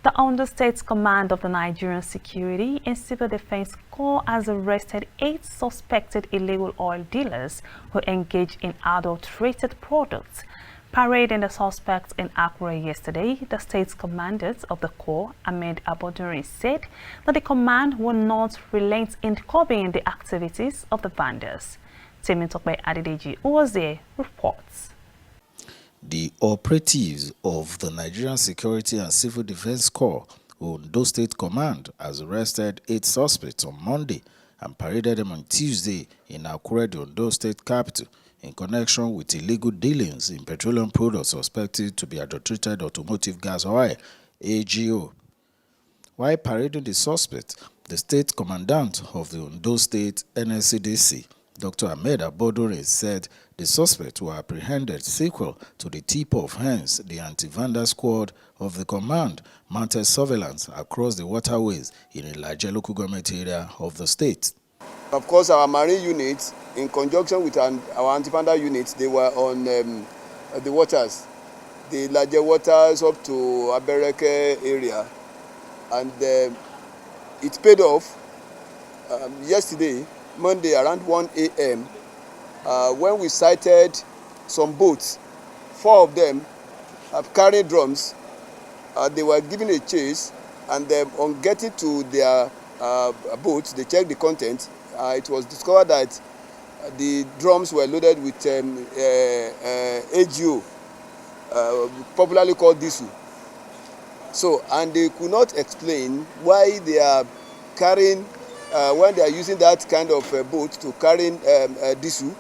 The Ondo State Command of the Nigerian Security and Civil Defense Corps has arrested 8 suspected illegal oil dealers who engage in adulterated products. Parading the suspects in Accra yesterday, the state's commandant of the Corps, Ahmed Aboduri, said that the command will not relent in curbing the activities of the vandals. Temitope Adedeji, who was there, reports. The operatives of the Nigerian Security and Civil Defense Corps, Ondo State Command, has arrested 8 suspects on Monday and paraded them on Tuesday in Accra, the Ondo State capital, in connection with illegal dealings in petroleum products suspected to be adulterated automotive gas oil, AGO. While parading the suspect, the state commandant of the Ondo State NSCDC, Dr. Ahmed Aboduri, said the suspects were apprehended sequel to the tip-off. Hence, the anti-vandal squad of the command mounted surveillance across the waterways in a larger local government area of the state. Of course, our marine units, in conjunction with our anti-vandal units, they were on the waters, the larger waters up to Abereke area, and it paid off yesterday, Monday, around 1 a.m. When we sighted some boats, 4 of them carrying drums. They were given a chase, and on getting to their boats, they checked the content. It was discovered that the drums were loaded with AGO, popularly called diesel. So, and they could not explain why they are carrying, when they are using that kind of boat to carry diesel.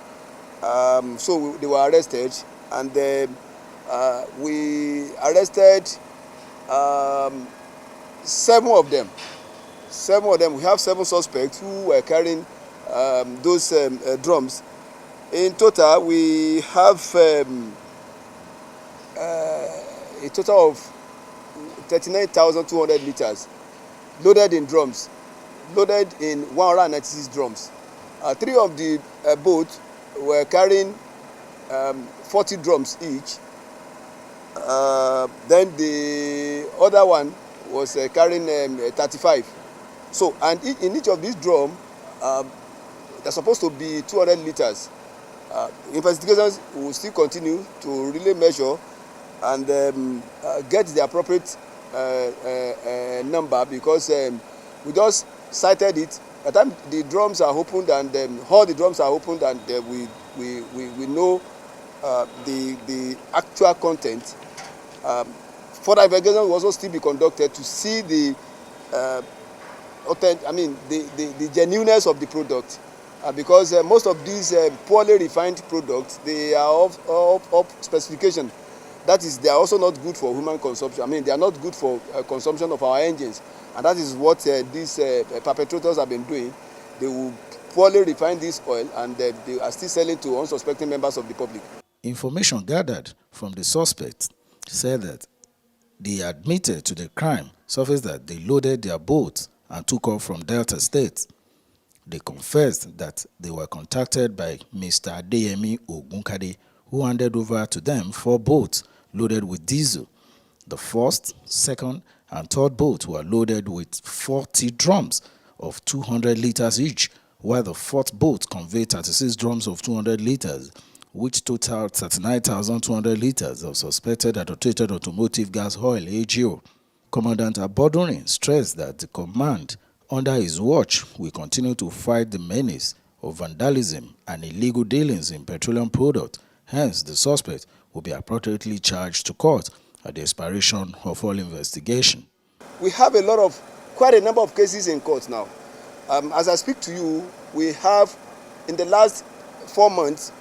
So they were arrested, and we arrested 7 of them. 7 of them. We have 7 suspects who were carrying those drums. In total, we have a total of 39,200 liters loaded in drums, loaded in 196 drums. 3 of the boats were carrying 40 drums each. Then the other one was carrying 35. So, and in each of these drums, they're supposed to be 200 liters. Investigations will still continue to really measure and get the appropriate number, because we just cited it. By the time the drums are opened and all the drums are opened, and we know the actual content. Further investigation will also still be conducted to see the the genuineness of the product, because most of these poorly refined products, they are of specification. That is, they are also not good for human consumption. I mean, they are not good for consumption of our engines, and that is what these perpetrators have been doing. They will poorly refine this oil, and they are still selling to unsuspecting members of the public. Information gathered from the suspects said that they admitted to the crime, surfaced that they loaded their boats and took off from Delta State. They confessed that they were contacted by Mr. Adeyemi Ogunkade, who handed over to them 4 boats loaded with diesel. The first, second, and third boats were loaded with 40 drums of 200 liters each, while the 4th boat conveyed 36 drums of 200 liters, which totaled 39,200 liters of suspected adulterated automotive gas oil, AGO. Commandant Aboduri stressed that the command, under his watch, will continue to fight the menace of vandalism and illegal dealings in petroleum products. Hence, the suspect will be appropriately charged to court at the expiration of all investigation. We have quite a number of cases in court now. As I speak to you, we have, in the last 4 months,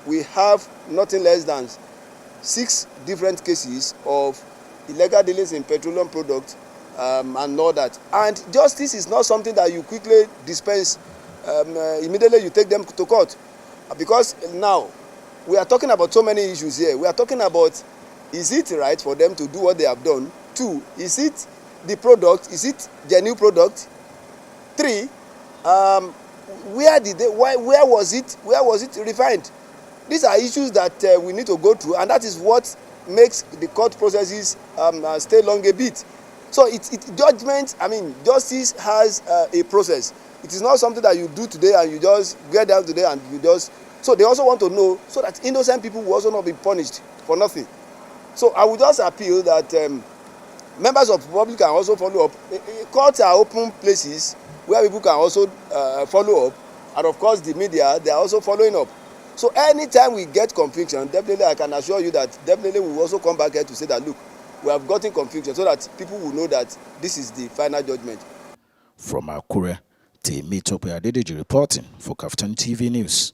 we have nothing less than 6 different cases of illegal dealings in petroleum products and all that. And justice is not something that you quickly dispense. Immediately you take them to court, because now we are talking about so many issues here. We are talking about, is it right for them to do what they have done? 2, is it the product? Is it genuine product? 3, where was it refined? These are issues that we need to go through, and that is what makes the court processes stay long a bit. So judgment, I mean, justice has a process. It is not something that you do today and you just get down today and you just. So they also want to know so that innocent people will also not be punished for nothing. So I would just appeal that members of the public can also follow up. Courts are open places where people can also follow up, and of course the media, they are also following up. So anytime we get conviction, definitely I can assure you that definitely we will also come back here to say that look, we have gotten conviction, so that people will know that this is the final judgment. From Akure, Temi Tope Adedeji reporting for KAFTAN TV News.